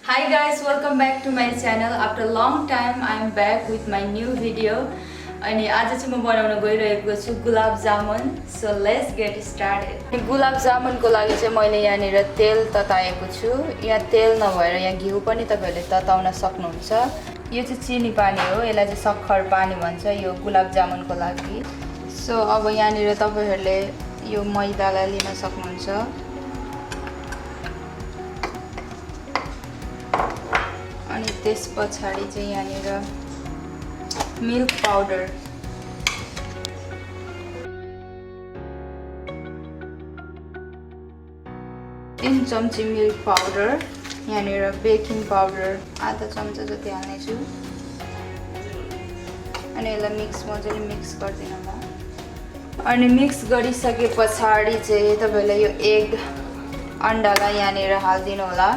Hi guys, welcome back to my channel. After a long time I am back with my new video. अनि आज चाहिँ म बनाउन गइरहेको छु gulab jamun. So let's get started. गुलाब जामुनको लागि चाहिँ मैले यहाँनिर तेल तताएको छु. यहाँ तेल नभएर यहाँ घिउ पनि तपाईहरुले तताउन सक्नुहुन्छ. यो चाहिँ चिनी पानी हो. यसलाई चाहिँ सक्खर पानी भन्छ यो गुलाब जामुनको लागि. So अब यहाँनिर तपाईहरुले यो मैदालाई लिन सक्नुहुन्छ. अनि त्यसपछि चाहिँ यहाँनिर मिल्क पाउडर, 3 चम्ची मिल्क पाउडर, यहाँनिर बेकिङ पाउडर आधा चम्चा जति हाल्ने छु. अनि यसलाई मजाले मिक्स गर्दिनु म. अनि मिक्स गरिसकेपछि चाहिँ तपाईले यो एग अन्डालाई यहाँनिर हाल्दिनु होला.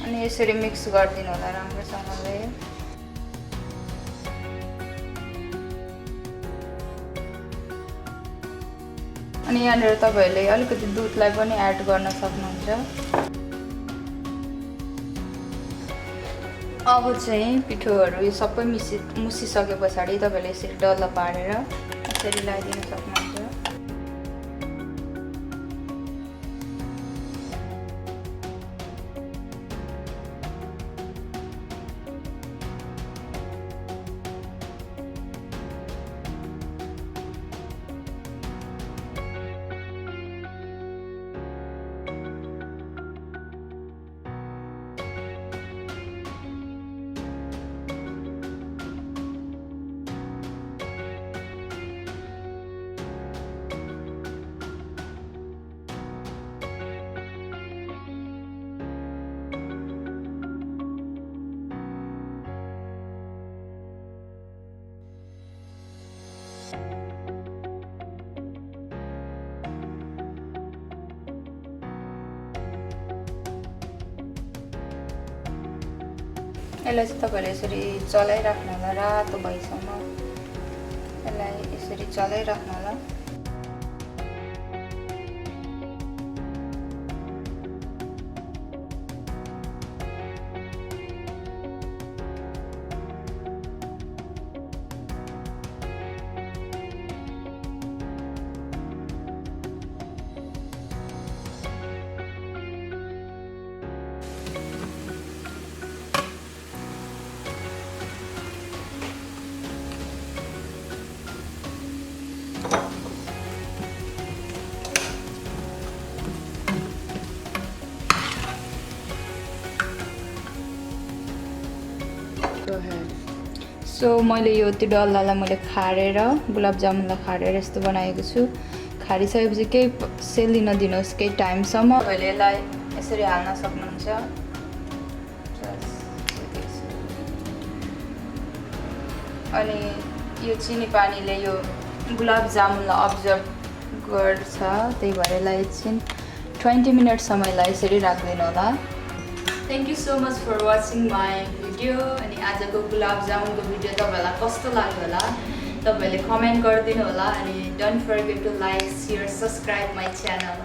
अनि यसरी मिक्स गर्दिनु होला राम्रोसँगले. अनि यहाँनिर तपाईहरुले अलिकति दुधलाई पनि एड गर्न सक्नुहुन्छ. अब चाहिँ पिठोहरु यो सबै मुसिसकेपछि तपाईहरुले यसरी डल्लो पारेर यसरी लगाइदिन सक्नुहुन्छ. यसलाई चाहिँ तपाईहरुले यसरी चलाइराख्नु होला रातो भएसम्म. यसलाई यसरी चलाइराख्नु होला. सो मैले यो त्यो डल्लालाई मैले खारेर गुलाब जामुनलाई खारेर यस्तो बनाएको छु. खारिसकेपछि केही सेलिन दिनुहोस् केही टाइमसम्म. तपाईले यसलाई यसरी हाल्न सक्नुहुन्छ. अनि यो चिनी पानीले यो गुलाब जामुनलाई अब्जर्भ गर्छ. त्यही भएर यसलाई एकछिन 20 मिनेट समयलाई यसरी राख्दिनु होला. Thank you so much for watching my video. अनि आजको गुलाब जामुनको भिडियो तपाईलाई कस्तो लाग्यो होला तपाईले कमेन्ट गरिदिनु होला. अनि don't forget to like, share, subscribe my channel.